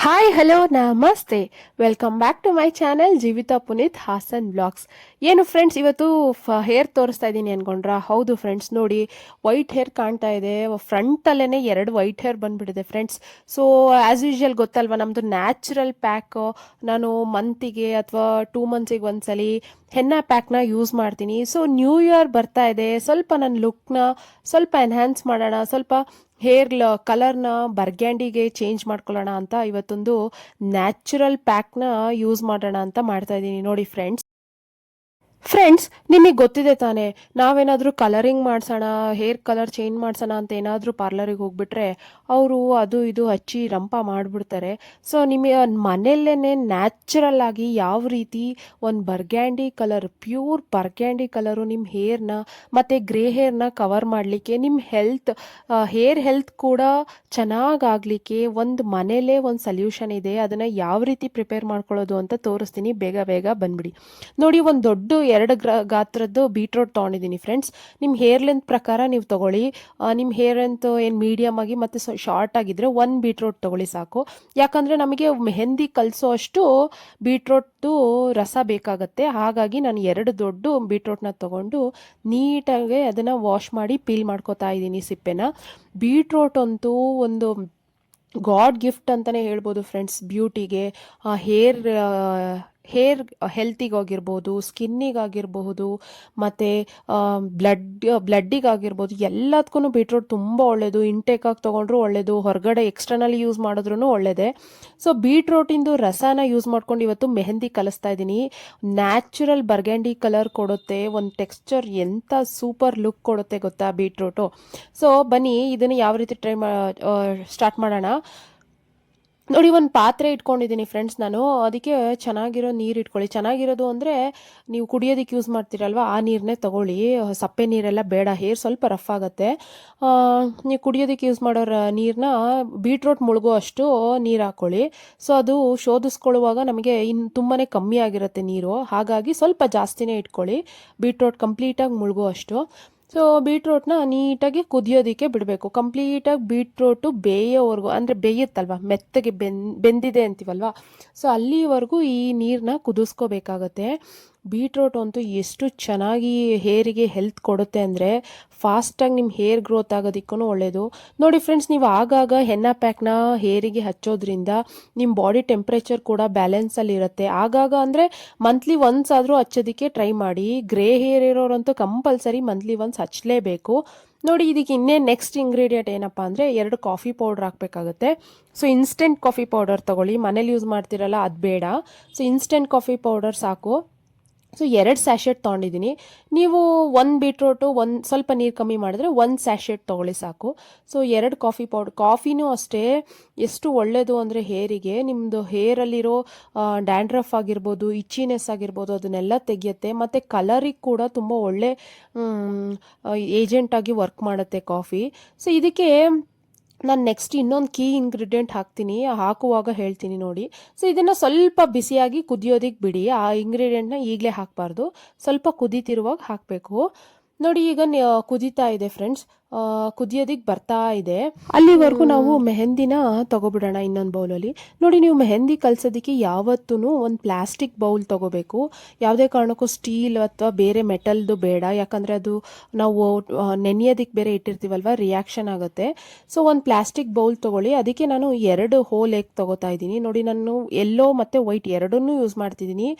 Hi hello ನಮಸ್ತೆ. Welcome back to my channel Jeevitha Puneeth Hassan blogs. ಏನು friends, ಇವತ್ತು ಹೇರ್ ತೋರಿಸ್ತಾ ಇದ್ದೀನಿ ಅನ್ಕೊಂಡ್ರಾ? ಹೌದು ಫ್ರೆಂಡ್ಸ್, ನೋಡಿ ವೈಟ್ ಹೇರ್ ಕಾಣ್ತಾ ಇದೆ. ಫ್ರಂಟಲ್ಲೇ 2 ವೈಟ್ ಹೇರ್ ಬಂದ್ಬಿಟ್ಟಿದೆ ಫ್ರೆಂಡ್ಸ್. ಸೊ ಆ್ಯಸ್ ಯೂಶುವಲ್ ಗೊತ್ತಲ್ವಾ, ನಮ್ಮದು ನ್ಯಾಚುರಲ್ ಪ್ಯಾಕ್. ನಾನು ಮಂತಿಗೆ ಅಥವಾ 2 ಮಂತ್ಸಿಗೆ ಒಂದ್ಸಲಿ ಹೆನ್ನ ಪ್ಯಾಕ್ನ ಯೂಸ್ ಮಾಡ್ತೀನಿ. ಸೊ ನ್ಯೂ ಇಯರ್ ಬರ್ತಾ ಇದೆ, ಸ್ವಲ್ಪ ನನ್ನ ಲುಕ್ನ ಸ್ವಲ್ಪ ಎನ್ಹ್ಯಾನ್ಸ್ ಮಾಡೋಣ, ಸ್ವಲ್ಪ ಹೇರ್ ಕಲರ್ನ ಬರ್ಗ್ಯಾಂಡಿಗೆ ಚೇಂಜ್ ಮಾಡ್ಕೊಳ್ಳೋಣ ಅಂತ ಇವತ್ತೊಂದು ನ್ಯಾಚುರಲ್ ಪ್ಯಾಕ್ನ ಯೂಸ್ ಮಾಡೋಣ ಅಂತ ಮಾಡ್ತಾ ಇದ್ದೀನಿ. ನೋಡಿ ಫ್ರೆಂಡ್ಸ್, ನಿಮಗೆ ಗೊತ್ತಿದೆ ತಾನೇ, ನಾವೇನಾದರೂ ಕಲರಿಂಗ್ ಮಾಡ್ಸೋಣ, ಹೇರ್ ಕಲರ್ ಚೇಂಜ್ ಮಾಡ್ಸೋಣ ಅಂತ ಏನಾದರೂ ಪಾರ್ಲರಿಗೆ ಹೋಗ್ಬಿಟ್ರೆ ಅವರು ಅದು ಇದು ಹಚ್ಚಿ ರಂಪ ಮಾಡಿಬಿಡ್ತಾರೆ. ಸೊ ನಿಮಗೆ ಮನೆಯಲ್ಲೇ ನ್ಯಾಚುರಲ್ ಆಗಿ ಯಾವ ರೀತಿ ಒಂದು ಬರ್ಗ್ಯಾಂಡಿ ಕಲರ್, ಪ್ಯೂರ್ ಬರ್ಗ್ಯಾಂಡಿ ಕಲರು ನಿಮ್ಮ ಹೇರ್ನ ಮತ್ತು ಗ್ರೇ ಹೇರ್ನ ಕವರ್ ಮಾಡಲಿಕ್ಕೆ, ನಿಮ್ಮ ಹೇರ್ ಹೆಲ್ತ್ ಕೂಡ ಚೆನ್ನಾಗಾಗಲಿಕ್ಕೆ ಒಂದು ಮನೆಯಲ್ಲೇ ಒಂದು ಸೊಲ್ಯೂಷನ್ ಇದೆ. ಅದನ್ನು ಯಾವ ರೀತಿ ಪ್ರಿಪೇರ್ ಮಾಡ್ಕೊಳ್ಳೋದು ಅಂತ ತೋರಿಸ್ತೀನಿ. ಬೇಗ ಬೇಗ ಬಂದ್ಬಿಡಿ. ನೋಡಿ, ಒಂದು ದೊಡ್ಡ 2 ಗಾತ್ರದ್ದು ಬೀಟ್ರೋಟ್ ತೊಗೊಂಡಿದ್ದೀನಿ ಫ್ರೆಂಡ್ಸ್. ನಿಮ್ಮ ಹೇರ್ ಲೆಂತ್ ಪ್ರಕಾರ ನೀವು ತೊಗೊಳ್ಳಿ. ನಿಮ್ಮ ಹೇರ್ ಲೆಂತ್ ಏನು ಮೀಡಿಯಮ್ ಆಗಿ ಮತ್ತು ಶಾರ್ಟ್ ಆಗಿದ್ದರೆ 1 ಬೀಟ್ರೋಟ್ ತೊಗೊಳ್ಳಿ ಸಾಕು. ಯಾಕಂದರೆ ನಮಗೆ ಮೆಹಂದಿ ಕಲಿಸೋ ಅಷ್ಟು ಬೀಟ್ರೋಟ್ದು ರಸ ಬೇಕಾಗತ್ತೆ. ಹಾಗಾಗಿ ನಾನು 2 ದೊಡ್ಡ ಬೀಟ್ರೋಟ್ನ ತೊಗೊಂಡು ನೀಟಾಗಿ ಅದನ್ನು ವಾಶ್ ಮಾಡಿ ಪೀಲ್ ಮಾಡ್ಕೋತಾ ಇದ್ದೀನಿ ಸಿಪ್ಪೆನ. ಬೀಟ್ರೋಟ್ ಅಂತೂ ಒಂದು ಗಾಡ್ ಗಿಫ್ಟ್ ಅಂತಲೇ ಹೇಳ್ಬೋದು ಫ್ರೆಂಡ್ಸ್. ಬ್ಯೂಟಿಗೆ, ಹೇರ್ ಹೆಲ್ತಿಗಾಗಿರ್ಬೋದು, ಸ್ಕಿನ್ನಿಗಾಗಿರಬಹುದು, ಮತ್ತು ಬ್ಲಡ್ಡಿಗಾಗಿರ್ಬೋದು, ಎಲ್ಲದಕ್ಕೂ ಬೀಟ್ರೋಟ್ ತುಂಬ ಒಳ್ಳೆಯದು. ಇಂಟೇಕಾಗಿ ತೊಗೊಂಡ್ರೂ ಒಳ್ಳೆಯದು, ಹೊರಗಡೆ ಎಕ್ಸ್ಟರ್ನಲಿ ಯೂಸ್ ಮಾಡಿದ್ರೂ ಒಳ್ಳೆಯದೇ. ಸೊ ಬೀಟ್ರೋಟಿಂದು ರಸನ ಯೂಸ್ ಮಾಡ್ಕೊಂಡು ಇವತ್ತು ಮೆಹಂದಿ ಕಲಿಸ್ತಾ ಇದ್ದೀನಿ. ನ್ಯಾಚುರಲ್ ಬರ್ಗ್ಯಾಂಡಿ ಕಲರ್ ಕೊಡುತ್ತೆ, ಒಂದು ಟೆಕ್ಸ್ಚರ್ ಎಂಥ ಸೂಪರ್ ಲುಕ್ ಕೊಡುತ್ತೆ ಗೊತ್ತಾ ಬೀಟ್ರೋಟು. ಸೊ ಬನ್ನಿ ಇದನ್ನು ಯಾವ ರೀತಿ ಸ್ಟಾರ್ಟ್ ಮಾಡೋಣ. ನೋಡಿ, ಒಂದು ಪಾತ್ರೆ ಇಟ್ಕೊಂಡಿದ್ದೀನಿ ಫ್ರೆಂಡ್ಸ್ ನಾನು. ಅದಕ್ಕೆ ಚೆನ್ನಾಗಿರೋ ನೀರು ಇಟ್ಕೊಳ್ಳಿ. ಚೆನ್ನಾಗಿರೋದು ಅಂದರೆ ನೀವು ಕುಡಿಯೋದಕ್ಕೆ ಯೂಸ್ ಮಾಡ್ತೀರಲ್ವ, ಆ ನೀರನ್ನೇ ತೊಗೊಳ್ಳಿ. ಸಪ್ಪೆ ನೀರೆಲ್ಲ ಬೇಡ, ಹೇರ್ ಸ್ವಲ್ಪ ರಫ್ ಆಗುತ್ತೆ. ನೀವು ಕುಡಿಯೋದಕ್ಕೆ ಯೂಸ್ ಮಾಡೋ ನೀರನ್ನ ಬೀಟ್ರೋಟ್ ಮುಳುಗೋ ಅಷ್ಟು ನೀರು ಹಾಕ್ಕೊಳ್ಳಿ. ಸೊ ಅದು ಶೋಧಿಸ್ಕೊಳ್ಳುವಾಗ ನಮಗೆ ತುಂಬಾ ಕಮ್ಮಿ ಆಗಿರುತ್ತೆ ನೀರು, ಹಾಗಾಗಿ ಸ್ವಲ್ಪ ಜಾಸ್ತಿನೇ ಇಟ್ಕೊಳ್ಳಿ, ಬೀಟ್ರೋಟ್ ಕಂಪ್ಲೀಟಾಗಿ ಮುಳುಗೋ ಅಷ್ಟು. ಸೊ ಬೀಟ್ರೋಟ್ನ ನೀಟಾಗಿ ಕುದಿಯೋದಕ್ಕೆ ಬಿಡಬೇಕು. ಕಂಪ್ಲೀಟಾಗಿ ಬೀಟ್ರೋಟು ಬೇಯೋವರೆಗೂ, ಅಂದರೆ ಬೇಯುತ್ತಲ್ವ, ಮೆತ್ತಗೆ ಬೆಂದಿದೆ ಅಂತೀವಲ್ವ, ಸೊ ಅಲ್ಲಿವರೆಗೂ ಈ ನೀರನ್ನ ಕುದಿಸ್ಕೋಬೇಕಾಗತ್ತೆ. ಬೀಟ್ರೋಟ್ ಅಂತೂ ಎಷ್ಟು ಚೆನ್ನಾಗಿ ಹೇರಿಗೆ ಹೆಲ್ತ್ ಕೊಡುತ್ತೆ ಅಂದರೆ, ಫಾಸ್ಟಾಗಿ ನಿಮ್ಮ ಹೇರ್ ಗ್ರೋತ್ ಆಗೋದಕ್ಕೂ ಒಳ್ಳೆಯದು. ನೋಡಿ ಫ್ರೆಂಡ್ಸ್, ನೀವು ಆಗಾಗ ಹೆನ್ನ ಪ್ಯಾಕ್ನ ಹೇರಿಗೆ ಹಚ್ಚೋದ್ರಿಂದ ನಿಮ್ಮ ಬಾಡಿ ಟೆಂಪ್ರೇಚರ್ ಕೂಡ ಬ್ಯಾಲೆನ್ಸಲ್ಲಿರುತ್ತೆ. ಆಗಾಗ ಅಂದರೆ ಮಂತ್ಲಿ ಒನ್ಸ್ ಆದರೂ ಹಚ್ಚೋದಕ್ಕೆ ಟ್ರೈ ಮಾಡಿ. ಗ್ರೇ ಹೇರ್ ಇರೋರಂತೂ ಕಂಪಲ್ಸರಿ ಮಂತ್ಲಿ ಒನ್ಸ್ ಹಚ್ಚಲೇಬೇಕು. ನೋಡಿ, ಇದಕ್ಕೆ ನೆಕ್ಸ್ಟ್ ಇಂಗ್ರೀಡಿಯೆಂಟ್ ಏನಪ್ಪ ಅಂದರೆ 2 ಕಾಫಿ ಪೌಡ್ರ್ ಹಾಕಬೇಕಾಗುತ್ತೆ. ಸೊ ಇನ್ಸ್ಟೆಂಟ್ ಕಾಫಿ ಪೌಡರ್ ತೊಗೊಳ್ಳಿ, ಮನೇಲಿ ಯೂಸ್ ಮಾಡ್ತೀರಲ್ಲ ಅದು ಬೇಡ. ಸೊ ಇನ್ಸ್ಟೆಂಟ್ ಕಾಫಿ ಪೌಡರ್ ಸಾಕು. ಸೊ 2 ಸ್ಯಾಶೆಟ್ ತೊಗೊಂಡಿದ್ದೀನಿ. ನೀವು 1 ಬೀಟ್ರೋಟು ಸ್ವಲ್ಪ ನೀರು ಕಮ್ಮಿ ಮಾಡಿದ್ರೆ 1 ಸ್ಯಾಶೆಟ್ ತೊಗೊಳ್ಳಿ ಸಾಕು. So 2 coffee powder. ಕಾಫಿನೂ ಅಷ್ಟೇ ಎಷ್ಟು ಒಳ್ಳೆಯದು ಅಂದರೆ ಹೇರಿಗೆ, ನಿಮ್ಮದು ಹೇರಲ್ಲಿರೋ ಡ್ಯಾಂಡ್ರಫ್ ಆಗಿರ್ಬೋದು, ಇಚ್ಚಿನೆಸ್ ಆಗಿರ್ಬೋದು, ಅದನ್ನೆಲ್ಲ ತೆಗೆಯುತ್ತೆ. ಮತ್ತು ಕಲರಿಗೆ ಕೂಡ ತುಂಬ ಒಳ್ಳೆ ಏಜೆಂಟಾಗಿ ವರ್ಕ್ ಮಾಡುತ್ತೆ ಕಾಫಿ. ಸೊ ಇದಕ್ಕೆ ನಾನು ನೆಕ್ಸ್ಟ್ ಇನ್ನೊಂದು ಕೀ ಇಂಗ್ರೀಡಿಯೆಂಟ್ ಹಾಕ್ತೀನಿ, ಹಾಕುವಾಗ ಹೇಳ್ತೀನಿ ನೋಡಿ. ಸೊ ಇದನ್ನು ಸ್ವಲ್ಪ ಬಿಸಿಯಾಗಿ ಕುದಿಯೋದಕ್ಕೆ ಬಿಡಿ. ಆ ಇಂಗ್ರೀಡಿಯೆಂಟ್ನ ಈಗಲೇ ಹಾಕಬಾರ್ದು, ಸ್ವಲ್ಪ ಕುದೀತಿರುವಾಗ ಹಾಕಬೇಕು. ನೋಡಿ, ಈಗ ಕುದೀತಾ ಇದೆ ಫ್ರೆಂಡ್ಸ್, ಕುದಿಯೋದಕ್ಕೆ ಬರ್ತಾ ಇದೆ. ಅಲ್ಲಿವರೆಗೂ ನಾವು ಮೆಹಂದಿನ ತಗೋಬಿಡೋಣ ಇನ್ನೊಂದು ಬೌಲಲ್ಲಿ. ನೋಡಿ, ನೀವು ಮೆಹಂದಿ ಕಲ್ಸೋದಕ್ಕೆ ಯಾವತ್ತೂ ಒಂದು ಪ್ಲಾಸ್ಟಿಕ್ ಬೌಲ್ ತಗೋಬೇಕು. ಯಾವುದೇ ಕಾರಣಕ್ಕೂ ಸ್ಟೀಲ್ ಅಥವಾ ಬೇರೆ ಮೆಟಲ್ದು ಬೇಡ, ಯಾಕಂದರೆ ಅದು ನಾವು ನೆನೆಯೋದಕ್ಕೆ ಬೇರೆ ಇಟ್ಟಿರ್ತೀವಲ್ವ, ರಿಯಾಕ್ಷನ್ ಆಗುತ್ತೆ. ಸೊ ಒಂದು ಪ್ಲಾಸ್ಟಿಕ್ ಬೌಲ್ ತೊಗೊಳ್ಳಿ. ಅದಕ್ಕೆ ನಾನು 2 ಹೋಲ್ ಎಗ್ ತೊಗೋತಾ ಇದ್ದೀನಿ. ನೋಡಿ, ನಾನು ಯೆಲ್ಲೋ ಮತ್ತು ವೈಟ್ ಎರಡನ್ನೂ ಯೂಸ್ ಮಾಡ್ತಿದ್ದೀನಿ.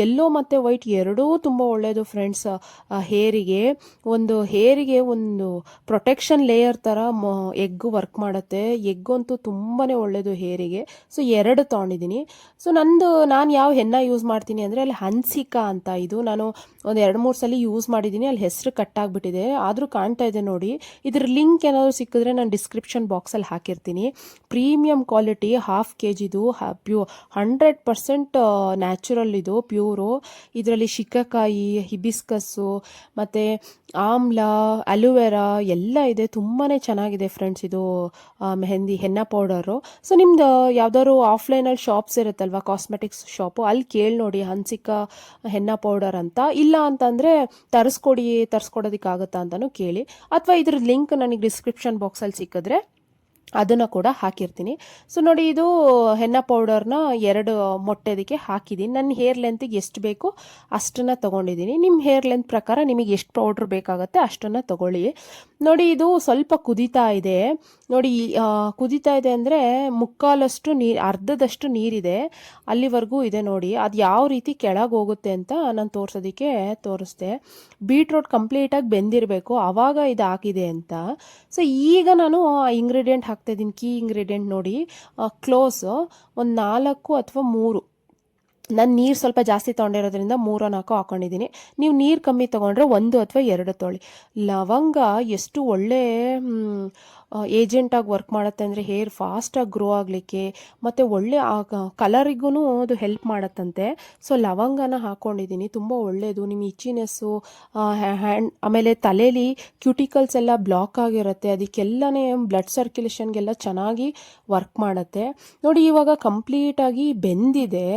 ಯೆಲ್ಲೋ ಮತ್ತು ವೈಟ್ ಎರಡೂ ತುಂಬ ಒಳ್ಳೆಯದು ಫ್ರೆಂಡ್ಸ್ ಹೇರಿಗೆ. ಹೇರಿಗೆ ಒಂದು ಪ್ರೊಟೆಕ್ಷನ್ ಲೇಯರ್ ಥರ ಎಗ್ ವರ್ಕ್ ಮಾಡುತ್ತೆ. ಎಗ್ ಅಂತೂ ತುಂಬಾ ಒಳ್ಳೆಯದು ಹೇರಿಗೆ. ಸೊ 2 ತೊಗೊಂಡಿದ್ದೀನಿ. ಸೊ ನಾನು ಯಾವ ಹೆನ್ನ ಯೂಸ್ ಮಾಡ್ತೀನಿ ಅಂದರೆ, ಅಲ್ಲಿ ಹನ್ಸಿಕಾ ಅಂತ, ಇದು ನಾನು ಒಂದು 2-3 ಸಲ ಯೂಸ್ ಮಾಡಿದ್ದೀನಿ. ಅಲ್ಲಿ ಹೆಸರು ಕಟ್ಟಾಗ್ಬಿಟ್ಟಿದೆ, ಆದರೂ ಕಾಣ್ತಾ ಇದೆ ನೋಡಿ. ಇದ್ರ ಲಿಂಕ್ ಏನಾದರೂ ಸಿಕ್ಕಿದ್ರೆ ನಾನು ಡಿಸ್ಕ್ರಿಪ್ಷನ್ ಬಾಕ್ಸಲ್ಲಿ ಹಾಕಿರ್ತೀನಿ. ಪ್ರೀಮಿಯಂ ಕ್ವಾಲಿಟಿ, 1/2 kgದು 100% ನ್ಯಾಚುರಲ್, ಇದು ಪ್ಯೂರು. ಇದರಲ್ಲಿ ಶಿಕಾಕಾಯಿ, ಹಿಬಿಸ್ಕಸ್ಸು ಮತ್ತು ಆಮ್ಲ, ಅಲೋವೆರಾ ಎಲ್ಲ ಇದೆ. ತುಂಬಾ ಚೆನ್ನಾಗಿದೆ ಫ್ರೆಂಡ್ಸ್ ಇದು ಮೆಹಂದಿ ಹೆನ್ನ ಪೌಡರು. ಸೊ ನಿಮ್ದು ಯಾವ್ದಾದ್ರು ಆಫ್ಲೈನಲ್ಲಿ ಶಾಪ್ಸ್ ಇರುತ್ತಲ್ವ, ಕಾಸ್ಮೆಟಿಕ್ಸ್ ಶಾಪು, ಅಲ್ಲಿ ಕೇಳಿ ನೋಡಿ ಹನ್ಸಿಕಾ ಹೆನ್ನ ಪೌಡರ್ ಅಂತ. ಇಲ್ಲ ಅಂತಂದರೆ ತರಿಸ್ಕೊಡೋದಕ್ಕಾಗುತ್ತಾ ಅಂತಲೂ ಕೇಳಿ. ಅಥವಾ ಇದ್ರ ಲಿಂಕ್ ನನಗೆ ಡಿಸ್ಕ್ರಿಪ್ಷನ್ ಬಾಕ್ಸಲ್ಲಿ ಸಿಕ್ಕಿದ್ರೆ ಅದನ್ನು ಕೂಡ ಹಾಕಿರ್ತೀನಿ. ಸೊ ನೋಡಿ, ಇದು ಹೆನ್ನ ಪೌಡರ್ನ 2 ಮೊಟ್ಟೆದಕ್ಕೆ ಹಾಕಿದ್ದೀನಿ. ನನ್ನ ಹೇರ್ ಲೆಂತಿಗೆ ಎಷ್ಟು ಬೇಕೋ ಅಷ್ಟನ್ನು ತೊಗೊಂಡಿದ್ದೀನಿ. ನಿಮ್ಮ ಹೇರ್ ಲೆಂತ್ ಪ್ರಕಾರ ನಿಮಗೆ ಎಷ್ಟು ಪೌಡ್ರ್ ಬೇಕಾಗುತ್ತೆ ಅಷ್ಟನ್ನು ತೊಗೊಳ್ಳಿ. ನೋಡಿ, ಇದು ಸ್ವಲ್ಪ ಕುದೀತಾ ಇದೆ. ನೋಡಿ, ಕುದೀತಾ ಇದೆ ಅಂದರೆ ಮುಕ್ಕಾಲಷ್ಟು ನೀರು, ಅರ್ಧದಷ್ಟು ನೀರಿದೆ, ಅಲ್ಲಿವರೆಗೂ ಇದೆ ನೋಡಿ. ಅದು ಯಾವ ರೀತಿ ಕೆಳಗೆ ಹೋಗುತ್ತೆ ಅಂತ ನಾನು ತೋರಿಸ್ದೆ. ಬೀಟ್ರೋಟ್ ಕಂಪ್ಲೀಟಾಗಿ ಬೆಂದಿರಬೇಕು, ಆವಾಗ ಇದು ಆಗಿದೆ ಅಂತ. ಸೊ ಈಗ ನಾನು ಆ ಇಂಗ್ರೀಡಿಯೆಂಟ್ ಹಾಕ್ತಾಯಿದ್ದೀನಿ. ಕೀ ಇಂಗ್ರೀಡಿಯೆಂಟ್ ನೋಡಿ, ಕ್ಲೋಸು ಒಂದು 4 ಅಥವಾ 3. ನಾನು ನೀರು ಸ್ವಲ್ಪ ಜಾಸ್ತಿ ತೊಗೊಂಡಿರೋದ್ರಿಂದ 3-4 ಹಾಕ್ಕೊಂಡಿದ್ದೀನಿ. ನೀವು ನೀರು ಕಮ್ಮಿ ತೊಗೊಂಡ್ರೆ 1 ಅಥವಾ 2 ತೊಗೊಳ್ಳಿ. ಲವಂಗ ಎಷ್ಟು ಒಳ್ಳೆ ಏಜೆಂಟಾಗಿ ವರ್ಕ್ ಮಾಡುತ್ತೆ ಅಂದರೆ ಹೇರ್ ಫಾಸ್ಟಾಗಿ ಗ್ರೋ ಆಗಲಿಕ್ಕೆ ಮತ್ತು ಒಳ್ಳೆ ಕಲರಿಗೂ ಅದು ಹೆಲ್ಪ್ ಮಾಡುತ್ತಂತೆ. ಸೊ ಲವಂಗನ ಹಾಕ್ಕೊಂಡಿದ್ದೀನಿ, ತುಂಬ ಒಳ್ಳೆಯದು. ನಿಮ್ಮ ಇಚ್ಚಿನೆಸ್ಸು, ಆಮೇಲೆ ತಲೆಯಲ್ಲಿ ಕ್ಯೂಟಿಕಲ್ಸ್ ಎಲ್ಲ ಬ್ಲಾಕ್ ಆಗಿರುತ್ತೆ, ಅದಕ್ಕೆಲ್ಲನೇ ಬ್ಲಡ್ ಸರ್ಕ್ಯುಲೇಷನ್ಗೆಲ್ಲ ಚೆನ್ನಾಗಿ ವರ್ಕ್ ಮಾಡುತ್ತೆ. ನೋಡಿ, ಇವಾಗ ಕಂಪ್ಲೀಟಾಗಿ ಬೆಂದಿದೆ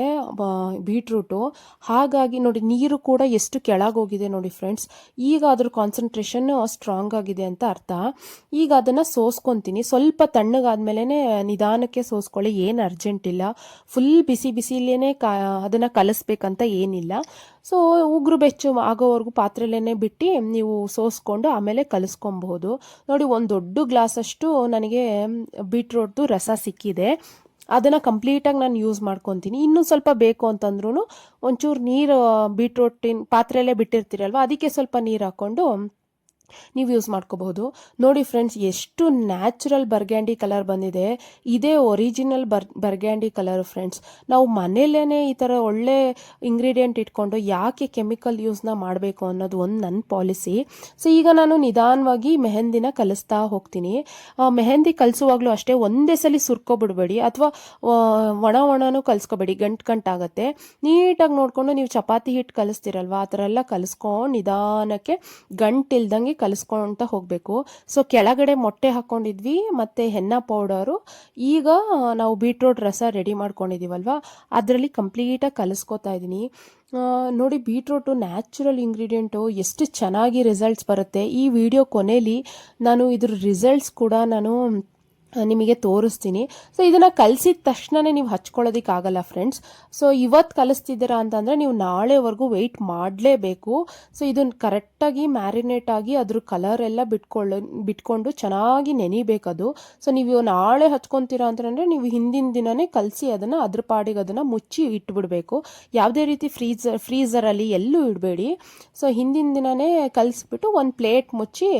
ಬೀಟ್ರೂಟು, ಹಾಗಾಗಿ ನೋಡಿ ನೀರು ಕೂಡ ಎಷ್ಟು ಕೆಳಗೋಗಿದೆ ನೋಡಿ ಫ್ರೆಂಡ್ಸ್. ಈಗ ಅದ್ರ ಕಾನ್ಸಂಟ್ರೇಷನ್ ಸ್ಟ್ರಾಂಗ್ ಆಗಿದೆ ಅಂತ ಅರ್ಥ. ಈಗ ಅದನ್ನು ಸೋಸ್ಕೊತೀನಿ. ಸ್ವಲ್ಪ ತಣ್ಣಗಾದ್ಮೇಲೆ ನಿಧಾನಕ್ಕೆ ಸೋಸ್ಕೊಳ್ಳಿ, ಏನು ಅರ್ಜೆಂಟ್ ಇಲ್ಲ. ಫುಲ್ ಬಿಸಿಲೇ ಅದನ್ನು ಕಲಿಸ್ಬೇಕಂತ ಏನಿಲ್ಲ. ಸೊ ಉಗುರು ಬೆಚ್ಚು ಆಗೋವರೆಗೂ ಪಾತ್ರೆಯಲ್ಲೇ ಬಿಟ್ಟು ನೀವು ಸೋಸ್ಕೊಂಡು ಆಮೇಲೆ ಕಲಿಸ್ಕೊಬಹುದು. ನೋಡಿ, ಒಂದು ದೊಡ್ಡ ಗ್ಲಾಸಷ್ಟು ನನಗೆ ಬೀಟ್ರೋಟ್ದು ರಸ ಸಿಕ್ಕಿದೆ. ಅದನ್ನು ಕಂಪ್ಲೀಟಾಗಿ ನಾನು ಯೂಸ್ ಮಾಡ್ಕೊತೀನಿ. ಇನ್ನೂ ಸ್ವಲ್ಪ ಬೇಕು ಅಂತಂದ್ರೂ ಒಂಚೂರು ನೀರು, ಬೀಟ್ರೋಟಿನ ಪಾತ್ರೆಯಲ್ಲೇ ಬಿಟ್ಟಿರ್ತೀರಲ್ವ, ಅದಕ್ಕೆ ಸ್ವಲ್ಪ ನೀರು ಹಾಕ್ಕೊಂಡು ನೀವು ಯೂಸ್ ಮಾಡ್ಕೋಬಹುದು. ನೋಡಿ ಫ್ರೆಂಡ್ಸ್, ಎಷ್ಟು ನ್ಯಾಚುರಲ್ ಬರ್ಗ್ಯಾಂಡಿ ಕಲರ್ ಬಂದಿದೆ. ಇದೇ ಒರಿಜಿನಲ್ ಬರ್ಗ್ಯಾಂಡಿ ಕಲರ್ ಫ್ರೆಂಡ್ಸ್. ನಾವು ಮನೇಲೇ ಈ ಥರ ಒಳ್ಳೆ ಇಂಗ್ರೀಡಿಯೆಂಟ್ ಇಟ್ಕೊಂಡು ಯಾಕೆ ಕೆಮಿಕಲ್ ಯೂಸ್ನ ಮಾಡಬೇಕು ಅನ್ನೋದು ಒಂದು ನನ್ನ ಪಾಲಿಸಿ. ಸೊ ಈಗ ನಾನು ನಿಧಾನವಾಗಿ ಮೆಹಂದಿನ ಕಲಿಸ್ತಾ ಹೋಗ್ತೀನಿ. ಮೆಹಂದಿ ಕಲಿಸುವಾಗಲೂ ಅಷ್ಟೇ, ಒಂದೇ ಸಲ ಸುರ್ಕೊಬಿಡ್ಬೇಡಿ ಅಥವಾ ಒಣನೂ ಕಲಿಸ್ಕೋಬೇಡಿ, ಗಂಟಾಗುತ್ತೆ. ನೀಟಾಗಿ ನೋಡಿಕೊಂಡು ನೀವು ಚಪಾತಿ ಹಿಟ್ಟು ಕಲಿಸ್ತೀರಲ್ವ, ಆ ಥರ ಎಲ್ಲ ಕಲಿಸ್ಕೊಂಡು ನಿಧಾನಕ್ಕೆ ಗಂಟಿಲ್ದಂಗೆ ಕಲಿಸ್ಕೊಂತ ಹೋಗಬೇಕು. ಸೊ ಕೆಳಗಡೆ ಮೊಟ್ಟೆ ಹಾಕ್ಕೊಂಡಿದ್ವಿ ಮತ್ತು ಹೆನ್ನ ಪೌಡರು. ಈಗ ನಾವು ಬೀಟ್ರೋಟ್ ರಸ ರೆಡಿ ಮಾಡ್ಕೊಂಡಿದ್ದೀವಲ್ವ, ಅದರಲ್ಲಿ ಕಂಪ್ಲೀಟಾಗಿ ಕಲಿಸ್ಕೊತಾ ಇದ್ದೀನಿ. ನೋಡಿ, ಬೀಟ್ರೋಟು ನ್ಯಾಚುರಲ್ ಇಂಗ್ರೀಡಿಯೆಂಟು, ಎಷ್ಟು ಚೆನ್ನಾಗಿ ರಿಸಲ್ಟ್ಸ್ ಬರುತ್ತೆ. ಈ ವಿಡಿಯೋ ಕೊನೆಯಲ್ಲಿ ನಾನು ಇದ್ರ ರಿಸಲ್ಟ್ಸ್ ಕೂಡ ನಾನು ನಿಮಗೆ ತೋರಿಸ್ತೀನಿ. ಸೊ ಇದನ್ನು ಕಲಿಸಿದ ತಕ್ಷಣವೇ ನೀವು ಹಚ್ಕೊಳ್ಳೋದಕ್ಕಾಗಲ್ಲ ಫ್ರೆಂಡ್ಸ್. ಸೊ ಇವತ್ತು ಕಲಿಸ್ತಿದ್ದೀರಾ ಅಂತಂದರೆ ನೀವು ನಾಳೆವರೆಗೂ ವೆಯ್ಟ್ ಮಾಡಲೇಬೇಕು. ಸೊ ಇದನ್ನು ಕರೆಕ್ಟಾಗಿ ಮ್ಯಾರಿನೇಟ್ ಆಗಿ ಅದ್ರ ಕಲರ್ ಎಲ್ಲ ಬಿಟ್ಕೊಂಡು ಚೆನ್ನಾಗಿ ನೆನಿಬೇಕದು. ಸೊ ನೀವು ನಾಳೆ ಹಚ್ಕೊತೀರಾ ಅಂತಂದರೆ ನೀವು ಹಿಂದಿನ ದಿನವೇ ಕಲಸಿ ಅದನ್ನು ಅದ್ರ ಪಾಡಿಗೆ ಅದನ್ನು ಮುಚ್ಚಿ ಇಟ್ಬಿಡಬೇಕು. ಯಾವುದೇ ರೀತಿ ಫ್ರೀಝರಲ್ಲಿ ಎಲ್ಲೂ ಇಡಬೇಡಿ. ಸೊ ಹಿಂದಿನ ದಿನವೇ ಕಲಿಸ್ಬಿಟ್ಟು ಒಂದು ಪ್ಲೇಟ್ ಮುಚ್ಚಿ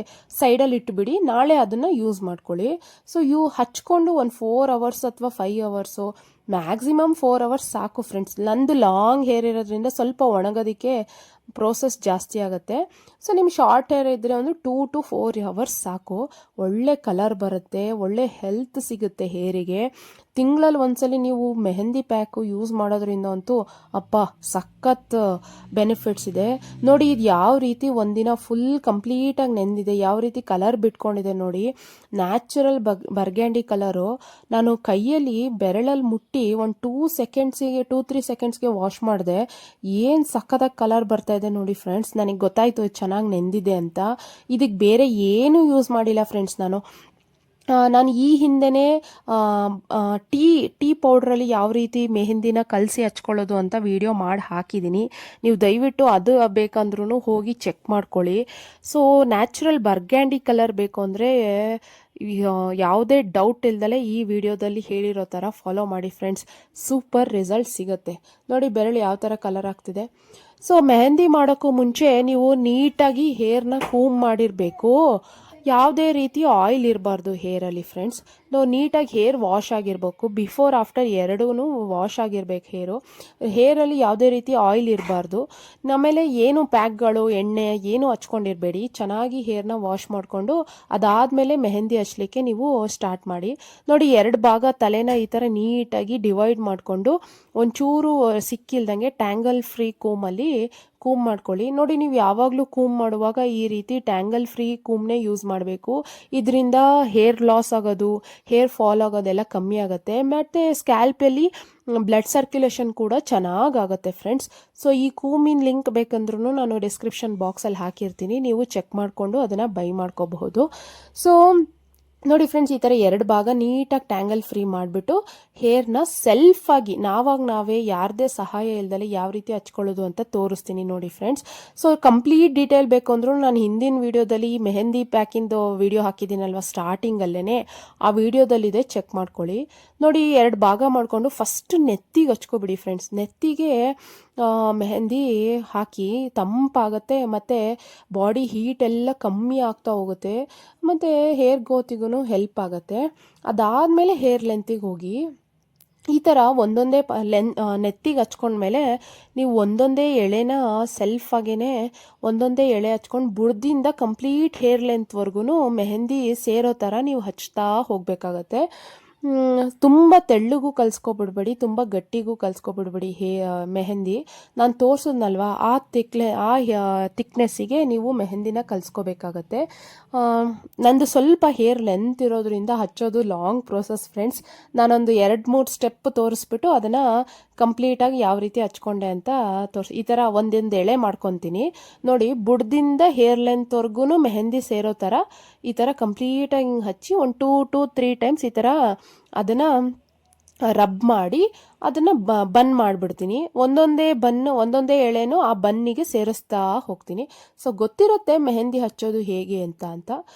ಸೈಡಲ್ಲಿ ಇಟ್ಬಿಡಿ, ನಾಳೆ ಅದನ್ನು ಯೂಸ್ ಮಾಡ್ಕೊಳ್ಳಿ. ಸೊ ಹಚ್ಕೊಂಡು ಒಂದು 4 ಅವರ್ಸ್ ಅಥವಾ 5 ಅವರ್ಸು, ಮ್ಯಾಕ್ಸಿಮಮ್ 4 ಅವರ್ಸ್ ಸಾಕು ಫ್ರೆಂಡ್ಸ್. ನಂದು ಲಾಂಗ್ ಹೇರ್ ಇರೋದ್ರಿಂದ ಸ್ವಲ್ಪ ಒಣಗೋದಕ್ಕೆ ಪ್ರೋಸೆಸ್ ಜಾಸ್ತಿ ಆಗುತ್ತೆ. ಸೊ ನಿಮ್ಮ ಶಾರ್ಟ್ ಹೇರ್ ಇದ್ದರೆ ಒಂದು 2 to 4 ಅವರ್ಸ್ ಸಾಕು. ಒಳ್ಳೆ ಕಲರ್ ಬರುತ್ತೆ, ಒಳ್ಳೆ ಹೆಲ್ತ್ ಸಿಗುತ್ತೆ ಹೇರಿಗೆ. ತಿಂಗಳಲ್ಲಿ ಒಂದ್ಸಲಿ ನೀವು ಮೆಹಂದಿ ಪ್ಯಾಕು ಯೂಸ್ ಮಾಡೋದ್ರಿಂದ ಅಂತೂ ಅಪ್ಪ ಸಖತ್ ಬೆನಿಫಿಟ್ಸ್ ಇದೆ. ನೋಡಿ, ಇದು ಯಾವ ರೀತಿ ಒಂದಿನ ಫುಲ್ ಕಂಪ್ಲೀಟಾಗಿ ನೆಂದಿದೆ, ಯಾವ ರೀತಿ ಕಲರ್ ಬಿಟ್ಕೊಂಡಿದೆ ನೋಡಿ. Natural burgundy colour. ನಾನು ಕೈಯಲ್ಲಿ ಬೆರಳಲ್ಲಿ ಮುಟ್ಟಿ ಒಂದು 2-3 ಸೆಕೆಂಡ್ಸ್ಗೆ ವಾಶ್ ಮಾಡಿದೆ. ಏನು ಸಖತ್ತಾಗಿ ಕಲರ್ ಬರ್ತಾ ಇದೆ ನೋಡಿ ಫ್ರೆಂಡ್ಸ್. ನನಗೆ ಗೊತ್ತಾಯಿತು ಇದು ಚೆನ್ನಾಗಿ ನೆಂದಿದೆ ಅಂತ. ಇದಕ್ಕೆ ಬೇರೆ ಏನೂ ಯೂಸ್ ಮಾಡಿಲ್ಲ ಫ್ರೆಂಡ್ಸ್. ನಾನು ಈ ಹಿಂದೆನೇ ಟೀ ಪೌಡ್ರಲ್ಲಿ ಯಾವ ರೀತಿ ಮೆಹಂದಿನ ಕಲಸಿ ಹಚ್ಕೊಳ್ಳೋದು ಅಂತ ವಿಡಿಯೋ ಮಾಡಿ ಹಾಕಿದ್ದೀನಿ. ನೀವು ದಯವಿಟ್ಟು ಅದು ಬೇಕಂದ್ರೂ ಹೋಗಿ ಚೆಕ್ ಮಾಡ್ಕೊಳ್ಳಿ. ಸೊ ನ್ಯಾಚುರಲ್ ಬರ್ಗ್ಯಾಂಡಿ ಕಲರ್ ಬೇಕು ಅಂದರೆ ಯಾವುದೇ ಡೌಟ್ ಇಲ್ದಲೆ ಈ ವಿಡಿಯೋದಲ್ಲಿ ಹೇಳಿರೋ ಥರ ಫಾಲೋ ಮಾಡಿ ಫ್ರೆಂಡ್ಸ್. ಸೂಪರ್ ರಿಸಲ್ಟ್ ಸಿಗುತ್ತೆ. ನೋಡಿ ಬೆರಳು ಯಾವ ಥರ ಕಲರ್ ಆಗ್ತಿದೆ. ಸೊ ಮೆಹಂದಿ ಮಾಡೋಕ್ಕೂ ಮುಂಚೆ ನೀವು ನೀಟಾಗಿ ಹೇರ್ನ ಕೂಮ್ ಮಾಡಿರಬೇಕು. ಯಾವುದೇ ರೀತಿ ಆಯಿಲ್ ಇರಬಾರ್ದು ಹೇರಲ್ಲಿ ಫ್ರೆಂಡ್ಸ್. ನಾವು ನೀಟಾಗಿ ಹೇರ್ ವಾಶ್ ಆಗಿರಬೇಕು. ಬಿಫೋರ್ ಆಫ್ಟರ್ ಎರಡೂ ವಾಶ್ ಆಗಿರ್ಬೇಕು ಹೇರಲ್ಲಿ ಯಾವುದೇ ರೀತಿ ಆಯಿಲ್ ಇರಬಾರ್ದು. ಆಮೇಲೆ ಏನು ಪ್ಯಾಕ್ಗಳು, ಎಣ್ಣೆ ಏನು ಹಚ್ಕೊಂಡಿರಬೇಡಿ. ಚೆನ್ನಾಗಿ ಹೇರ್ನ ವಾಶ್ ಮಾಡಿಕೊಂಡು ಅದಾದಮೇಲೆ ಮೆಹಂದಿ ಹಚ್ಚಲಿಕ್ಕೆ ನೀವು ಸ್ಟಾರ್ಟ್ ಮಾಡಿ. ನೋಡಿ, 2 ಭಾಗ ತಲೆನ ಈ ಥರ ನೀಟಾಗಿ ಡಿವೈಡ್ ಮಾಡಿಕೊಂಡು ಒಂಚೂರು ಸಿಕ್ಕಿಲ್ದಂಗೆ ಟ್ಯಾಂಗಲ್ ಫ್ರೀ ಕೂಮಲ್ಲಿ ಕೂಮ್ ಮಾಡ್ಕೊಳ್ಳಿ. ನೋಡಿ, ನೀವು ಯಾವಾಗಲೂ ಕೂಮ್ ಮಾಡುವಾಗ ಈ ರೀತಿ ಟ್ಯಾಂಗಲ್ ಫ್ರೀ ಕೂಮ್ನೇ ಯೂಸ್ ಮಾಡಬೇಕು. ಇದರಿಂದ ಹೇರ್ ಲಾಸ್ ಆಗೋದು, ಹೇರ್ ಫಾಲ್ ಆಗೋದೆಲ್ಲ ಕಮ್ಮಿ ಆಗುತ್ತೆ. ಮತ್ತು ಸ್ಕ್ಯಾಲ್ಪಲ್ಲಿ ಬ್ಲಡ್ ಸರ್ಕ್ಯುಲೇಷನ್ ಕೂಡ ಚೆನ್ನಾಗಾಗುತ್ತೆ ಫ್ರೆಂಡ್ಸ್. ಸೊ ಈ ಕೂಮಿನ ಲಿಂಕ್ ಬೇಕಂದ್ರೂ ನಾನು ಡಿಸ್ಕ್ರಿಪ್ಷನ್ ಬಾಕ್ಸಲ್ಲಿ ಹಾಕಿರ್ತೀನಿ, ನೀವು ಚೆಕ್ ಮಾಡಿಕೊಂಡು ಅದನ್ನು ಬೈ ಮಾಡ್ಕೋಬಹುದು. ಸೊ ನೋಡಿ ಫ್ರೆಂಡ್ಸ್, ಈ ಥರ 2 ಭಾಗ ನೀಟಾಗಿ ಟ್ಯಾಂಗಲ್ ಫ್ರೀ ಮಾಡಿಬಿಟ್ಟು ಹೇರ್ನ ಸೆಲ್ಫಾಗಿ ನಾವೇ ಯಾರದೇ ಸಹಾಯ ಇಲ್ದಲೆ ಯಾವ ರೀತಿ ಹಚ್ಕೊಳ್ಳೋದು ಅಂತ ತೋರಿಸ್ತೀನಿ ನೋಡಿ ಫ್ರೆಂಡ್ಸ್. ಸೊ ಕಂಪ್ಲೀಟ್ ಡೀಟೇಲ್ ಬೇಕು ಅಂದರೂ ನಾನು ಹಿಂದಿನ ವೀಡಿಯೋದಲ್ಲಿ ಮೆಹಂದಿ ಪ್ಯಾಕಿಂದು ವಿಡಿಯೋ ಹಾಕಿದ್ದೀನಲ್ವ ಸ್ಟಾರ್ಟಿಂಗಲ್ಲೇ, ಆ ವಿಡಿಯೋದಲ್ಲಿದೆ, ಚೆಕ್ ಮಾಡ್ಕೊಳ್ಳಿ. ನೋಡಿ 2 ಭಾಗ ಮಾಡಿಕೊಂಡು ಫಸ್ಟ್ ನೆತ್ತಿಗೆ ಹಚ್ಕೊಬಿಡಿ ಫ್ರೆಂಡ್ಸ್. ನೆತ್ತಿಗೆ ಮೆಹಂದಿ ಹಾಕಿ ತಂಪಾಗುತ್ತೆ ಮತ್ತು ಬಾಡಿ ಹೀಟ್ ಎಲ್ಲ ಕಮ್ಮಿ ಆಗ್ತಾ ಹೋಗುತ್ತೆ ಮತ್ತು ಹೇರ್ ಗ್ರೋತಿಗೂ ಹೆಲ್ಪ್ ಆಗುತ್ತೆ. ಅದಾದಮೇಲೆ ಹೇರ್ ಲೆಂತಿಗೆ ಹೋಗಿ ಈ ಥರ ಒಂದೊಂದೇ ನೆತ್ತಿಗೆ ಹಚ್ಕೊಂಡ್ಮೇಲೆ ನೀವು ಒಂದೊಂದೇ ಎಳೆನ ಸೆಲ್ಫಾಗೇ ಒಂದೊಂದೇ ಎಳೆ ಹಚ್ಕೊಂಡು ಬುಡದಿಂದ ಕಂಪ್ಲೀಟ್ ಹೇರ್ ಲೆಂತ್ವರೆಗೂ ಮೆಹಂದಿ ಸೇರೋ ಥರ ನೀವು ಹಚ್ತಾ ಹೋಗಬೇಕಾಗತ್ತೆ. ತುಂಬ ತೆಳ್ಳಗೂ ಕಲಿಸ್ಕೊಬಿಡ್ಬೇಡಿ, ತುಂಬ ಗಟ್ಟಿಗೂ ಕಲಿಸ್ಕೊಬಿಡ್ಬೇಡಿ ಮೆಹಂದಿ. ನಾನು ತೋರಿಸಿದ್ನಲ್ವ ಆ ತಿಕ್ನೆಸ್ಸಿಗೆ ನೀವು ಮೆಹಂದಿನ ಕಲಿಸ್ಕೋಬೇಕಾಗತ್ತೆ. ನಂದು ಸ್ವಲ್ಪ ಹೇರ್ ಲೆಂತ್ ಇರೋದ್ರಿಂದ ಹಚ್ಚೋದು ಲಾಂಗ್ ಪ್ರೋಸೆಸ್ ಫ್ರೆಂಡ್ಸ್. ನಾನೊಂದು 2-3 ಸ್ಟೆಪ್ ತೋರಿಸ್ಬಿಟ್ಟು ಅದನ್ನು ಕಂಪ್ಲೀಟಾಗಿ ಯಾವ ರೀತಿ ಹಚ್ಕೊಂಡೆ ಅಂತ ಈ ಥರ ಒಂದೊಂದು ಎಳೆ ಮಾಡ್ಕೊತೀನಿ ನೋಡಿ. ಬುಡದಿಂದ ಹೇರ್ ಲೆಂತ್ವರೆಗೂ ಮೆಹಂದಿ ಸೇರೋ ಥರ ಈ ಥರ ಕಂಪ್ಲೀಟಾಗಿ ಹಚ್ಚಿ ಒಂದು 2-3 ಟೈಮ್ಸ್ ಈ ಥರ ಅದನ್ನು ರಬ್ ಮಾಡಿ ಅದನ್ನು ಬನ್ ಮಾಡಿಬಿಡ್ತೀನಿ. ಒಂದೊಂದೇ ಎಳೆನೂ ಆ ಬನ್ನಿಗೆ ಸೇರಿಸ್ತಾ ಹೋಗ್ತೀನಿ. ಸೊ ಗೊತ್ತಿರುತ್ತೆ ಮೆಹಂದಿ ಹಚ್ಚೋದು ಹೇಗೆ ಅಂತ.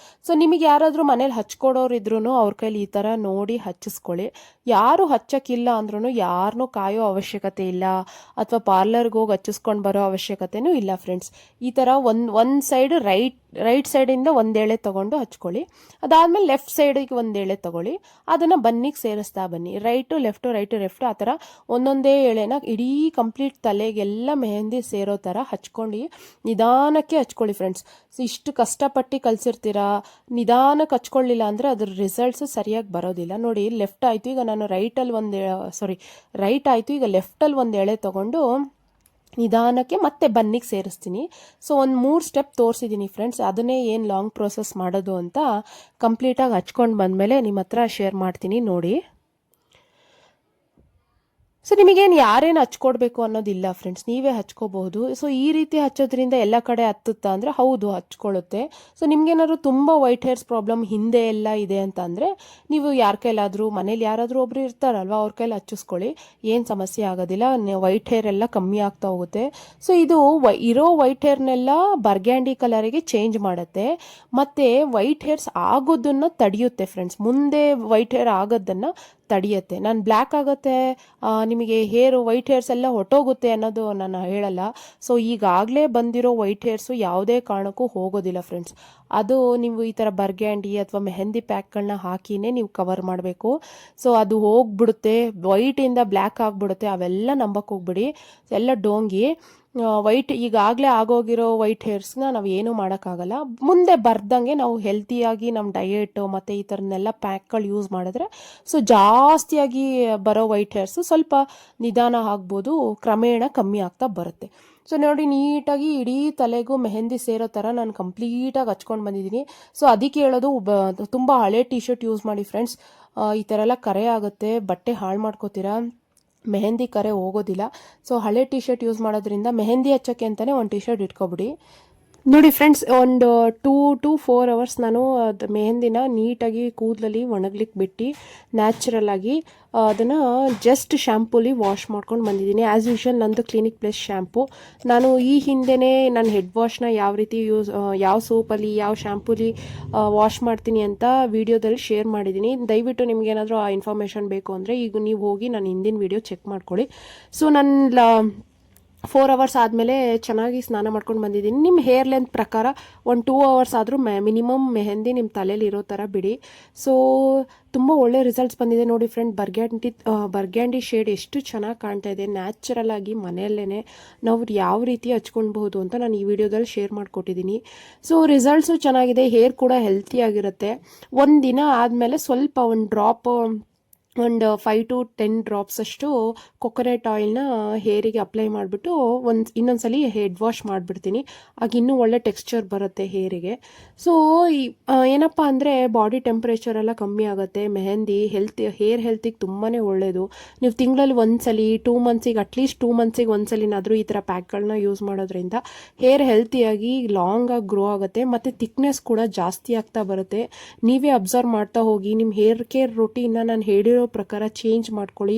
ಸೊ ನಿಮಗೆ ಯಾರಾದರೂ ಮನೇಲಿ ಹಚ್ಕೊಡೋರು ಇದ್ರೂ ಅವ್ರ ಕೈಲಿ ಈ ಥರ ನೋಡಿ ಹಚ್ಚಿಸ್ಕೊಳ್ಳಿ. ಯಾರು ಹಚ್ಚೋಕ್ಕಿಲ್ಲ ಅಂದ್ರೂ ಯಾರನ್ನೂ ಕಾಯೋ ಅವಶ್ಯಕತೆ ಇಲ್ಲ, ಅಥವಾ ಪಾರ್ಲರ್ಗೆ ಹೋಗಿ ಹಚ್ಚಿಸ್ಕೊಂಡು ಬರೋ ಅವಶ್ಯಕತೆನೂ ಇಲ್ಲ ಫ್ರೆಂಡ್ಸ್. ಈ ಥರ ಒಂದು ಸೈಡ್ ರೈಟ್ ಸೈಡಿಂದ 1 ಎಳೆ ತೊಗೊಂಡು ಹಚ್ಕೊಳ್ಳಿ. ಅದಾದಮೇಲೆ ಲೆಫ್ಟ್ ಸೈಡಿಗೆ 1 ಎಳೆ ತೊಗೊಳ್ಳಿ, ಅದನ್ನು ಬನ್ನಿಗೆ ಸೇರಿಸ್ತಾ ಬನ್ನಿ. ರೈಟು ಲೆಫ್ಟು ಆ ಥರ ಒಂದೊಂದೇ ಎಳೆನ ಇಡೀ ಕಂಪ್ಲೀಟ್ ತಲೆಗೆಲ್ಲ ಮೆಹಂದಿ ಸೇರೋ ಥರ ಹಚ್ಕೊಂಡು ನಿಧಾನಕ್ಕೆ ಹಚ್ಕೊಳ್ಳಿ ಫ್ರೆಂಡ್ಸ್. ಇಷ್ಟು ಕಷ್ಟಪಟ್ಟು ಕಲಿಸಿರ್ತೀರಾ, ನಿಧಾನಕ್ಕೆ ಹಚ್ಕೊಳ್ಳಿಲ್ಲ ಅಂದರೆ ಅದ್ರ ರಿಸಲ್ಟ್ಸು ಸರಿಯಾಗಿ ಬರೋದಿಲ್ಲ. ನೋಡಿ ಲೆಫ್ಟ್ ಆಯಿತು, ಈಗ ನಾನು ರೈಟ್ ಆಯಿತು, ಈಗ ಲೆಫ್ಟಲ್ಲಿ 1 ಎಳೆ ತೊಗೊಂಡು ನಿಧಾನಕ್ಕೆ ಮತ್ತೆ ಬನ್ನಿಗೆ ಸೇರಿಸ್ತೀನಿ. ಸೊ ಒಂದು 3 ಸ್ಟೆಪ್ ತೋರಿಸಿದ್ದೀನಿ ಫ್ರೆಂಡ್ಸ್. ಅದನ್ನೇ ಏನು ಲಾಂಗ್ ಪ್ರೋಸೆಸ್ ಮಾಡೋದು ಅಂತ ಕಂಪ್ಲೀಟಾಗಿ ಹಚ್ಕೊಂಡು ಬಂದಮೇಲೆ ನಿಮ್ಮ ಹತ್ರ ಶೇರ್ ಮಾಡ್ತೀನಿ ನೋಡಿ. ಸೊ ನಿಮಗೇನು ಯಾರೇನು ಹಚ್ಕೊಡ್ಬೇಕು ಅನ್ನೋದಿಲ್ಲ ಫ್ರೆಂಡ್ಸ್, ನೀವೇ ಹಚ್ಕೋಬಹುದು. ಸೊ ಈ ರೀತಿ ಹಚ್ಚೋದ್ರಿಂದ ಎಲ್ಲ ಕಡೆ ಹತ್ತುತ್ತಾ ಅಂದರೆ ಹೌದು ಹಚ್ಕೊಳ್ಳುತ್ತೆ. ಸೊ ನಿಮ್ಗೇನಾದ್ರು ತುಂಬ ವೈಟ್ ಹೇರ್ಸ್ ಪ್ರಾಬ್ಲಮ್ ಹಿಂದೆ ಎಲ್ಲ ಇದೆ ಅಂತ ಅಂದರೆ ನೀವು ಯಾರ ಕೈಲಾದರೂ ಮನೇಲಿ ಯಾರಾದರೂ ಒಬ್ರು ಇರ್ತಾರಲ್ವ ಅವ್ರ ಕೈಲಿ ಹಚ್ಚಿಸ್ಕೊಳ್ಳಿ, ಏನು ಸಮಸ್ಯೆ ಆಗೋದಿಲ್ಲ. ವೈಟ್ ಹೇರ್ ಎಲ್ಲ ಕಮ್ಮಿ ಆಗ್ತಾ ಹೋಗುತ್ತೆ. ಸೊ ಇದು ಇರೋ ವೈಟ್ ಹೇರ್ನೆಲ್ಲ ಬರ್ಗ್ಯಾಂಡಿ ಕಲರಿಗೆ ಚೇಂಜ್ ಮಾಡುತ್ತೆ ಮತ್ತು ವೈಟ್ ಹೇರ್ಸ್ ಆಗೋದನ್ನು ತಡೆಯುತ್ತೆ ಫ್ರೆಂಡ್ಸ್. ಮುಂದೆ ವೈಟ್ ಹೇರ್ ಆಗೋದನ್ನು ತಡೆಯುತ್ತೆ. ನಾನು ಬ್ಲ್ಯಾಕ್ ಆಗುತ್ತೆ, ನಿಮಗೆ ವೈಟ್ ಹೇರ್ಸ್ ಎಲ್ಲ ಹೊಟ್ಟೋಗುತ್ತೆ ಅನ್ನೋದು ನಾನು ಹೇಳಲ್ಲ. ಸೊ ಈಗಾಗಲೇ ಬಂದಿರೋ ವೈಟ್ ಹೇರ್ಸು ಯಾವುದೇ ಕಾರಣಕ್ಕೂ ಹೋಗೋದಿಲ್ಲ ಫ್ರೆಂಡ್ಸ್. ಅದು ನೀವು ಈ ಥರ ಬರ್ಗ್ಯಾಂಡಿ ಅಥವಾ ಮೆಹಂದಿ ಪ್ಯಾಕ್ಗಳನ್ನ ಹಾಕಿನೇ ನೀವು ಕವರ್ ಮಾಡಬೇಕು. ಸೊ ಅದು ಹೋಗ್ಬಿಡುತ್ತೆ, ವೈಟಿಂದ ಬ್ಲ್ಯಾಕ್ ಆಗಿಬಿಡುತ್ತೆ, ಅವೆಲ್ಲ ನಂಬಕ್ಕೆ ಹೋಗ್ಬಿಡಿ, ಎಲ್ಲ ಡೋಂಗಿ. ವೈಟ್ ಈಗಾಗಲೇ ಆಗೋಗಿರೋ ವೈಟ್ ಹೇರ್ಸ್ನ ನಾವು ಏನೂ ಮಾಡೋಕ್ಕಾಗಲ್ಲ. ಮುಂದೆ ಬರ್ದಂಗೆ ನಾವು ಹೆಲ್ತಿಯಾಗಿ ನಮ್ಮ ಡಯೆಟು ಮತ್ತು ಈ ಥರನ್ನೆಲ್ಲ ಪ್ಯಾಕ್ಗಳು ಯೂಸ್ ಮಾಡಿದ್ರೆ ಸೊ ಜಾಸ್ತಿಯಾಗಿ ಬರೋ ವೈಟ್ ಹೇರ್ಸು ಸ್ವಲ್ಪ ನಿಧಾನ ಆಗ್ಬೋದು, ಕ್ರಮೇಣ ಕಮ್ಮಿ ಆಗ್ತಾ ಬರುತ್ತೆ. ಸೊ ನೋಡಿ ನೀಟಾಗಿ ಇಡೀ ತಲೆಗೂ ಮೆಹಂದಿ ಸೇರೋ ಥರ ನಾನು ಕಂಪ್ಲೀಟಾಗಿ ಹಚ್ಕೊಂಡು ಬಂದಿದ್ದೀನಿ. ಸೊ ಅದಕ್ಕೆ ಹೇಳೋದು ತುಂಬ ಹಳೆ ಟಿ ಶರ್ಟ್ ಯೂಸ್ ಮಾಡಿ ಫ್ರೆಂಡ್ಸ್. ಈ ಥರ ಎಲ್ಲ ಕರೆ ಆಗುತ್ತೆ, ಬಟ್ಟೆ ಹಾಳು ಮಾಡ್ಕೋತೀರಾ, ಮೆಹಂದಿ ಕರೆ ಹೋಗೋದಿಲ್ಲ. ಸೊ ಹಳೆ ಟಿ ಶರ್ಟ್ ಯೂಸ್ ಮಾಡೋದ್ರಿಂದ ಮೆಹಂದಿ ಹಚ್ಚೋಕ್ಕೆ ಅಂತಲೇ ಒಂದು ಟಿ ಶರ್ಟ್ ಇಟ್ಕೊಬಿಡಿ. ನೋಡಿ ಫ್ರೆಂಡ್ಸ್, ಒಂದು 2 to 4 ಅವರ್ಸ್ ನಾನು ಅದು ಮೆಹಂದಿನ ನೀಟಾಗಿ ಕೂದಲಲ್ಲಿ ಒಣಗ್ಲಿಕ್ಕೆ ಬಿಟ್ಟು ನ್ಯಾಚುರಲ್ ಆಗಿ ಅದನ್ನು ಜಸ್ಟ್ ಶ್ಯಾಂಪೂಲಿ ವಾಶ್ ಮಾಡ್ಕೊಂಡು ಬಂದಿದ್ದೀನಿ. ಆ್ಯಸ್ ಯೂಶುವಲ್ ನಂದು ಕ್ಲಿನಿಕ್ ಪ್ಲಸ್ ಶ್ಯಾಂಪು. ನಾನು ಈ ಹಿಂದೆನೇ ನಾನು ಹೆಡ್ ವಾಶ್ನ ಯಾವ ರೀತಿ ಯಾವ ಸೋಪಲ್ಲಿ ಯಾವ ಶ್ಯಾಂಪೂಲಿ ವಾಶ್ ಮಾಡ್ತೀನಿ ಅಂತ ವಿಡಿಯೋದಲ್ಲಿ ಶೇರ್ ಮಾಡಿದ್ದೀನಿ. ದಯವಿಟ್ಟು ನಿಮಗೇನಾದರೂ ಆ ಇನ್ಫಾರ್ಮೇಷನ್ ಬೇಕು ಅಂದರೆ ಈಗ ನೀವು ಹೋಗಿ ನಾನು ಹಿಂದಿನ ವಿಡಿಯೋ ಚೆಕ್ ಮಾಡ್ಕೊಳ್ಳಿ. ಸೊ ನನ್ನ 4 ಅವರ್ಸ್ ಆದಮೇಲೆ ಚೆನ್ನಾಗಿ ಸ್ನಾನ ಮಾಡ್ಕೊಂಡು ಬಂದಿದ್ದೀನಿ. ನಿಮ್ಮ ಹೇರ್ ಲೆಂತ್ ಪ್ರಕಾರ ಒಂದು 2 ಅವರ್ಸ್ ಆದರೂ ಮಿನಿಮಮ್ ಮೆಹಂದಿ ನಿಮ್ಮ ತಲೆಯಲ್ಲಿ ಇರೋ ಥರ ಬಿಡಿ. ಸೊ ತುಂಬ ಒಳ್ಳೆ ರಿಸಲ್ಟ್ಸ್ ಬಂದಿದೆ ನೋಡಿ ಫ್ರೆಂಡ್. ಬರ್ಗ್ಯಾಂಡಿ ಶೇಡ್ ಎಷ್ಟು ಚೆನ್ನಾಗಿ ಕಾಣ್ತಾ ಇದೆ. ನ್ಯಾಚುರಲ್ ಆಗಿ ಮನೆಯಲ್ಲೇ ನಾವು ಯಾವ ರೀತಿ ಹಚ್ಕೊಳ್ಬಹುದು ಅಂತ ನಾನು ಈ ವಿಡಿಯೋದಲ್ಲಿ ಶೇರ್ ಮಾಡಿಕೊಟ್ಟಿದ್ದೀನಿ. ಸೊ ರಿಸಲ್ಟ್ಸು ಚೆನ್ನಾಗಿದೆ, ಹೇರ್ ಕೂಡ ಹೆಲ್ತಿಯಾಗಿರುತ್ತೆ. ಒಂದು ದಿನ ಆದಮೇಲೆ ಸ್ವಲ್ಪ ಒಂದು ಡ್ರಾಪ್ ಒಂದು 5 ಟು 10 ಡ್ರಾಪ್ಸ್ ಅಷ್ಟು ಕೊಕೊನೆಟ್ ಆಯಿಲ್ನ ಹೇರಿಗೆ ಅಪ್ಲೈ ಮಾಡಿಬಿಟ್ಟು ಇನ್ನೊಂದ್ಸಲಿ ಹೆಡ್ ವಾಶ್ ಮಾಡಿಬಿಡ್ತೀನಿ. ಆಗ ಇನ್ನೂ ಒಳ್ಳೆ ಟೆಕ್ಸ್ಚರ್ ಬರುತ್ತೆ ಹೇರಿಗೆ. ಸೊ ಏನಪ್ಪ ಅಂದರೆ ಬಾಡಿ ಟೆಂಪ್ರೇಚರ್ ಎಲ್ಲ ಕಮ್ಮಿ ಆಗುತ್ತೆ. ಮೆಹಂದಿ ಹೇರ್ ಹೆಲ್ತಿಗೆ ತುಂಬಾ ಒಳ್ಳೆಯದು. ನೀವು ತಿಂಗಳಲ್ಲಿ ಒಂದ್ಸಲಿ 2 ಮಂತ್ಸಿಗೆ ಅಟ್ಲೀಸ್ಟ್ 2 ಮಂತ್ಸಿಗೆ ಒಂದ್ಸಲಿನಾದರೂ ಈ ಥರ ಪ್ಯಾಕ್ಗಳನ್ನ ಯೂಸ್ ಮಾಡೋದ್ರಿಂದ ಹೇರ್ ಹೆಲ್ತಿಯಾಗಿ ಲಾಂಗಾಗಿ ಗ್ರೋ ಆಗುತ್ತೆ ಮತ್ತು ಥಿಕ್ನೆಸ್ ಕೂಡ ಜಾಸ್ತಿ ಆಗ್ತಾ ಬರುತ್ತೆ. ನೀವೇ ಅಬ್ಸರ್ವ್ ಮಾಡ್ತಾ ಹೋಗಿ ನಿಮ್ಮ ಹೇರ್ ಕೇರ್ ರೊಟೀನ್ನ ನಾನು ಹೇಳಿರೋ ಪ್ರಕಾರ ಚೇಂಜ್ ಮಾಡ್ಕೊಳ್ಳಿ.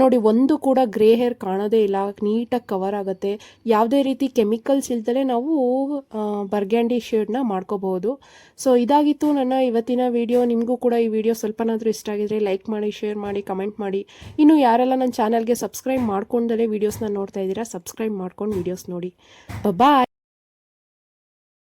ನೋಡಿ, ಒಂದು ಕೂಡ ಗ್ರೇ ಹೇರ್ ಕಾಣೋದೇ ಇಲ್ಲ, ನೀಟಾಗಿ ಕವರ್ ಆಗುತ್ತೆ. ಯಾವುದೇ ರೀತಿ ಕೆಮಿಕಲ್ಸ್ ಇಲ್ದಲೇ ನಾವು ಬರ್ಗ್ಯಾಂಡಿ ಶೇಡ್ನ ಮಾಡ್ಕೋಬಹುದು. ಸೊ ಇದಾಗಿತ್ತು ನನ್ನ ಇವತ್ತಿನ ವಿಡಿಯೋ. ನಿಮಗೂ ಕೂಡ ಈ ವಿಡಿಯೋ ಸ್ವಲ್ಪನಾದರೂ ಇಷ್ಟ ಆಗಿದ್ರೆ ಲೈಕ್ ಮಾಡಿ, ಶೇರ್ ಮಾಡಿ, ಕಮೆಂಟ್ ಮಾಡಿ. ಇನ್ನು ಯಾರೆಲ್ಲ ನನ್ನ ಚಾನಲ್ಗೆ ಸಬ್ಸ್ಕ್ರೈಬ್ ಮಾಡ್ಕೊಂಡಲೇ ವೀಡಿಯೋಸ್ನ ನೋಡ್ತಾ ಇದ್ದೀರಾ, ಸಬ್ಸ್ಕ್ರೈಬ್ ಮಾಡ್ಕೊಂಡು ವೀಡಿಯೋಸ್ ನೋಡಿ. ಬಾಯ್.